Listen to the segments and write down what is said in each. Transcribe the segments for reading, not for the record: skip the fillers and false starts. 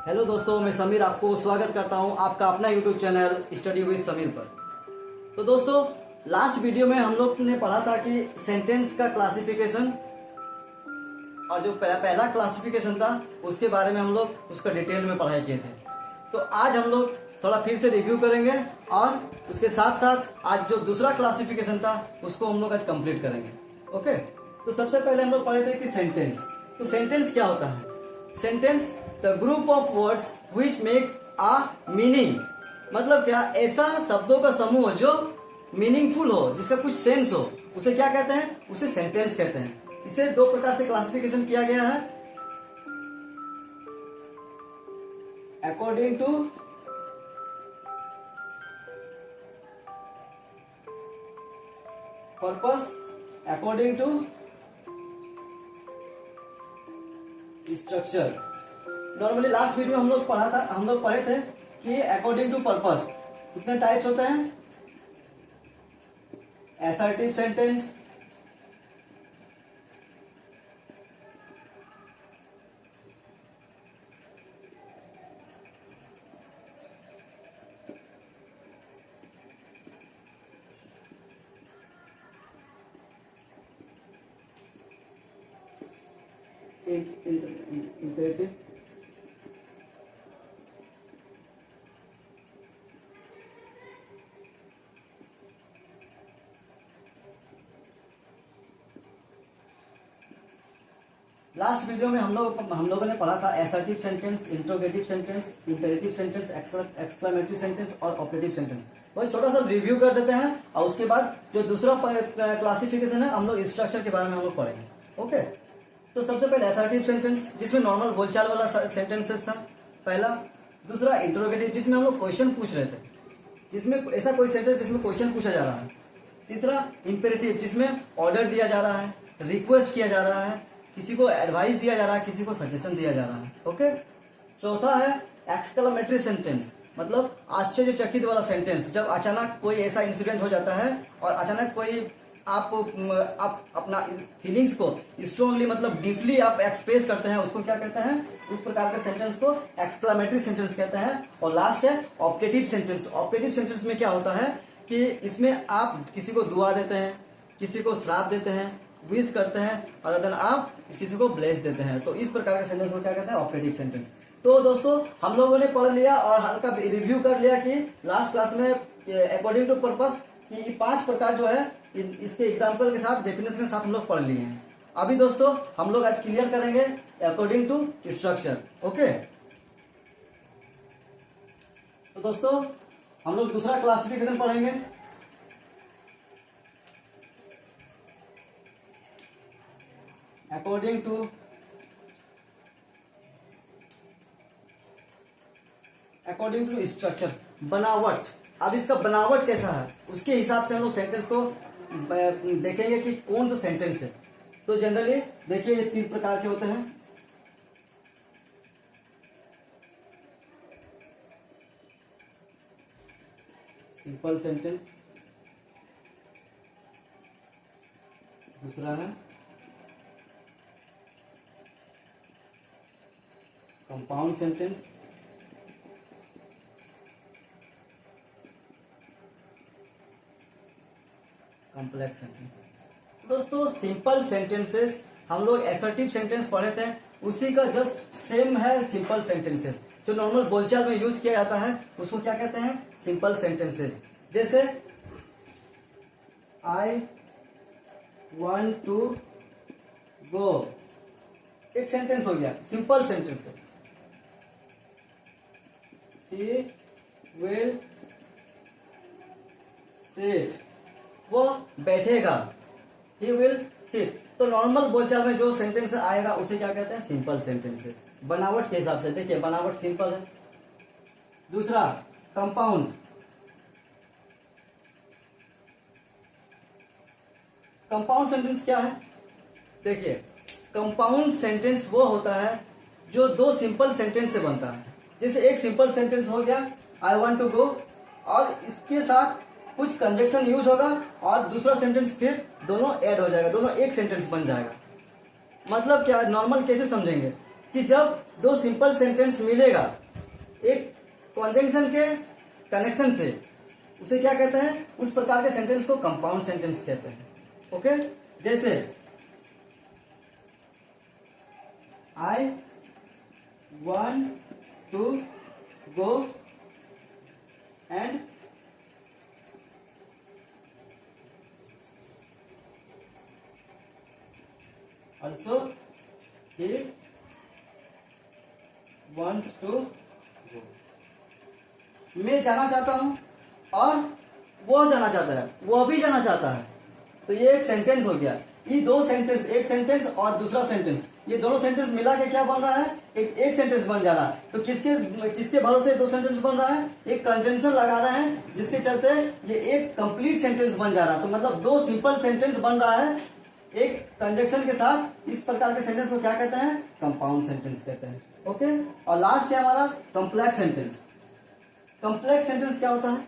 Hello दोस्तों, मैं समीर आपको स्वागत करता हूं आपका अपना YouTube channel study with Sameer पर। तो दोस्तों, लास्ट वीडियो में हम लोग ने पढ़ा था कि सेंटेंस का क्लासिफिकेशन और जो पहला क्लासिफिकेशन था उसके बारे में हम लोग उसका डिटेल में पढ़ाई किए थे। तो आज हम लोग थोड़ा फिर से रिव्यू करेंगे और उसके साथ साथ आज जो दूसरा क्लासिफिकेशन था उसको हम लोग आज कंप्लीट करेंगे। ओके, तो सबसे पहले हम लोग पढ़े थे कि सेंटेंस। तो सेंटेंस क्या होता है? Sentence the group of words which makes a meaning. मतलब क्या? ऐसा शब्दों का समूह जो मीनिंगफुल हो, जिसका कुछ सेंस हो, उसे क्या कहते हैं? उसे सेंटेंस कहते हैं। इसे दो प्रकार से क्लासिफिकेशन किया गया है according to purpose, according to structure. Normally last video हम लोग पढ़े थे कि अकॉर्डिंग टू पर्पस कितने टाइप्स होते हैं? Assertive sentence, imperative, last video में हम लोगों ने पढ़ा था assertive sentence, interrogative sentence, imperative sentence, exclamatory sentence और ऑपरेटिव सेंटेंस। वही छोटा सा रिव्यू कर देते हैं और उसके बाद जो दूसरा क्लासिफिकेशन है हम लोग स्ट्रक्चर के बारे में हम लोग पढ़ेंगे। ओके, तो सबसे पहले असर्टिव सेंटेंस जिसमें नॉर्मल बोलचाल वाला सेंटेंसेस था पहला। दूसरा इंट्रोगेटिव जिसमें हम लोग क्वेश्चन पूछ रहे थे, जिसमें ऐसा कोई सेंटेंस जिसमें क्वेश्चन पूछा जा रहा है। तीसरा इंपेरेटिव जिसमें ऑर्डर दिया जा रहा है, रिक्वेस्ट किया जा रहा है, किसी को एडवाइस दिया जा रहा है, किसी को सजेशन दिया जा रहा है। ओके, चौथा है एक्सक्लेमेटरी सेंटेंस, मतलब आश्चर्यचकित वाला सेंटेंस, जब अचानक कोई ऐसा इंसिडेंट हो जाता है और अचानक कोई आप अपना फीलिंग्स को स्ट्रांगली मतलब डीपली आप एक्सप्रेस करते हैं, उसको क्या कहते हैं? उस प्रकार के सेंटेंस को एक्सक्लेमेटरी सेंटेंस कहते हैं। और लास्ट है ऑपरेटिव सेंटेंस। ऑपरेटिव सेंटेंस में क्या होता है कि इसमें आप किसी को दुआ देते हैं, किसी को श्राप देते हैं, विश करते हैं, अदर देन आप किसी को ब्लेस देते हैं। तो इस प्रकार के सेंटेंस को क्या कहते हैं? Operative sentence. तो दोस्तों, हम लोगों ने पढ़ लिया और हल्का रिव्यू कर लिया कि लास्ट क्लास में अकॉर्डिंग टू पर्पस कि 5 प्रकार जो है इसके एग्जाम्पल के साथ, डेफिनेशन के साथ हम लोग पढ़ लिए हैं। अभी दोस्तों हम लोग आज क्लियर करेंगे अकॉर्डिंग टू स्ट्रक्चर। ओके, तो दोस्तों हम लोग दूसरा क्लासिफिकेशन पढ़ेंगे अकॉर्डिंग टू स्ट्रक्चर, बनावट। अब इसका बनावट कैसा है उसके हिसाब से हम लोग सेंटेंस को देखेंगे कि कौन सा सेंटेंस है। तो जनरली देखिए ये 3 प्रकार के होते हैं। सिंपल सेंटेंस, दूसरा है कंपाउंड सेंटेंस, कॉम्प्लेक्स सेंटेंस। दोस्तों सिंपल सेंटेंसेस हम लोग असर्टिव सेंटेंस पढ़े थे, उसी का जस्ट सेम है सिंपल सेंटेंसेस। जो नॉर्मल बोलचाल में यूज किया जाता है उसको क्या कहते हैं? Simple sentences. जैसे आई वांट टू गो, एक सेंटेंस हो गया, सिंपल सेंटेंस है। He will sit, वो बैठेगा। He will sit। तो नॉर्मल बोलचाल में जो सेंटेंस आएगा उसे क्या कहते हैं? Simple sentences. बनावट के हिसाब से देखिए, बनावट सिंपल है। दूसरा कंपाउंड। कंपाउंड सेंटेंस क्या है? देखिए, कंपाउंड सेंटेंस वो होता है जो 2 सिंपल सेंटेंस से बनता है। जैसे एक सिंपल सेंटेंस हो गया आई वांट टू गो, और इसके साथ कुछ कंजक्शन यूज होगा और दूसरा सेंटेंस फिर दोनों ऐड हो जाएगा, दोनों एक सेंटेंस बन जाएगा। मतलब क्या, नॉर्मल कैसे समझेंगे कि जब दो सिंपल सेंटेंस मिलेगा एक कॉन्जंक्शन के कनेक्शन से, उसे क्या कहते हैं, उस प्रकार के सेंटेंस को कंपाउंड सेंटेंस कहते हैं। ओके, जैसे I want to go and also he wants to go। मैं जाना चाहता हूं और वो जाना चाहता है, वो भी जाना चाहता है। तो ये एक सेंटेंस हो गया। ये दो सेंटेंस, एक सेंटेंस और दूसरा सेंटेंस, ये दोनों सेंटेंस मिला के क्या बन रहा है, एक सेंटेंस बन जा रहा है। तो किसके भरोसे दो सेंटेंस बन रहा है, एक कंजंक्शन लगा रहे हैं जिसके चलते ये एक कंप्लीट सेंटेंस बन जा रहा है। तो मतलब दो सिंपल सेंटेंस बन रहा है एक कंजंक्शन के साथ। इस प्रकार के सेंटेंस को क्या कहते हैं, कंपाउंड सेंटेंस कहते हैं। ओके, और लास्ट है हमारा कॉम्प्लेक्स सेंटेंस। कॉम्प्लेक्स सेंटेंस क्या होता है,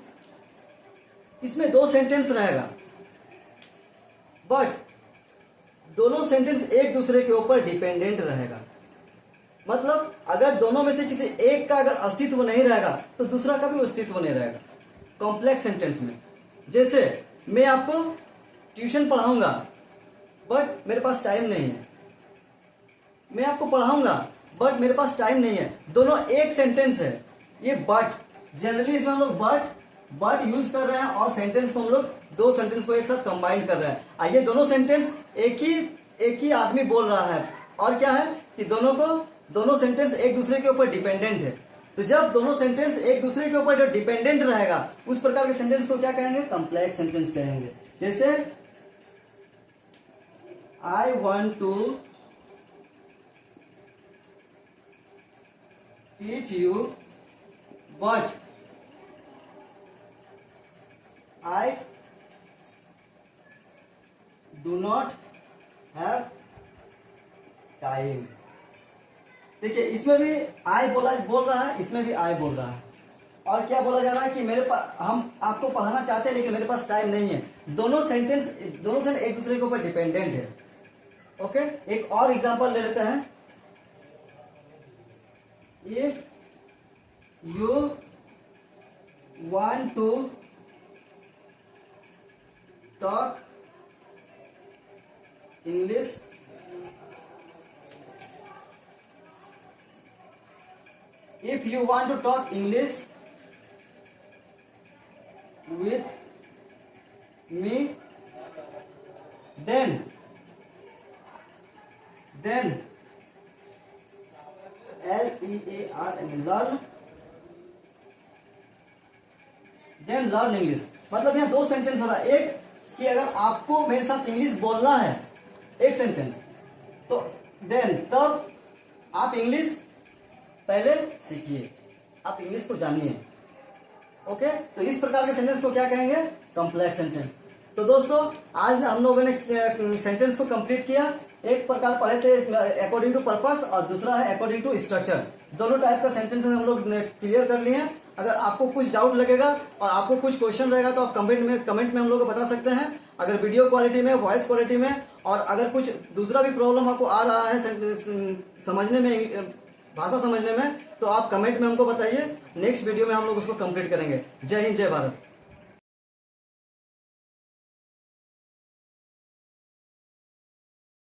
इसमें दो सेंटेंस रहेगा बट दोनों सेंटेंस एक दूसरे के ऊपर डिपेंडेंट रहेगा। मतलब अगर दोनों में से किसी एक का अगर अस्तित्व नहीं रहेगा तो दूसरा का भी अस्तित्व नहीं रहेगा कॉम्प्लेक्स सेंटेंस में। जैसे मैं आपको ट्यूशन पढ़ाऊंगा बट मेरे पास टाइम नहीं है, मैं आपको पढ़ाऊंगा बट मेरे पास टाइम नहीं है, दोनों एक सेंटेंस है। ये बट, जनरली इसमें हम लोग बट यूज कर रहे हैं और सेंटेंस को हम लोग दो सेंटेंस को एक साथ कंबाइन कर रहे हैं। आइए, दोनों सेंटेंस एक ही आदमी बोल रहा है और क्या है कि दोनों सेंटेंस एक दूसरे के ऊपर डिपेंडेंट है। तो जब दोनों सेंटेंस एक दूसरे के ऊपर जो डिपेंडेंट रहेगा उस प्रकार के सेंटेंस को क्या कहेंगे, कॉम्प्लेक्स सेंटेंस कहेंगे। जैसे I want to teach you but I do not have time। देखिए, इसमें भी आई बोल रहा है, इसमें भी आई बोल रहा है। और क्या बोला जा रहा है कि मेरे पास, हम आपको पढ़ाना चाहते हैं लेकिन मेरे पास टाइम नहीं है। दोनों सेंटेंस एक दूसरे के ऊपर डिपेंडेंट है। ओके, एक और एग्जांपल ले लेते हैं। If you want to talk English if you want to talk English with me then learn English। मतलब यहाँ दो सेंटेंस हो रहा है, एक कि अगर आपको मेरे साथ इंग्लिश बोलना है, एक सेंटेंस, तो तब आप इंग्लिश पहले सीखिए, आप इंग्लिश को जानिए। ओके, तो इस प्रकार के सेंटेंस को क्या कहेंगे, कॉम्प्लेक्स सेंटेंस। तो दोस्तों, आज हम लोगों ने सेंटेंस को कंप्लीट किया। एक प्रकार पढ़े थे अकॉर्डिंग टू पर्पस और दूसरा है अकॉर्डिंग टू स्ट्रक्चर। दोनों टाइप का सेंटेंस हम लोग क्लियर कर लिए हैं। अगर आपको कुछ डाउट लगेगा और आपको कुछ क्वेश्चन रहेगा तो आप कमेंट में हम लोग को बता सकते हैं। अगर वीडियो क्वालिटी में, वॉइस क्वालिटी में, और अगर कुछ दूसरा भी प्रॉब्लम आपको आ रहा है समझने में, भाषा समझने में, तो आप कमेंट में हमको बताइए। नेक्स्ट वीडियो में हम लोग उसको कंप्लीट करेंगे। जय हिंद, जय भारत।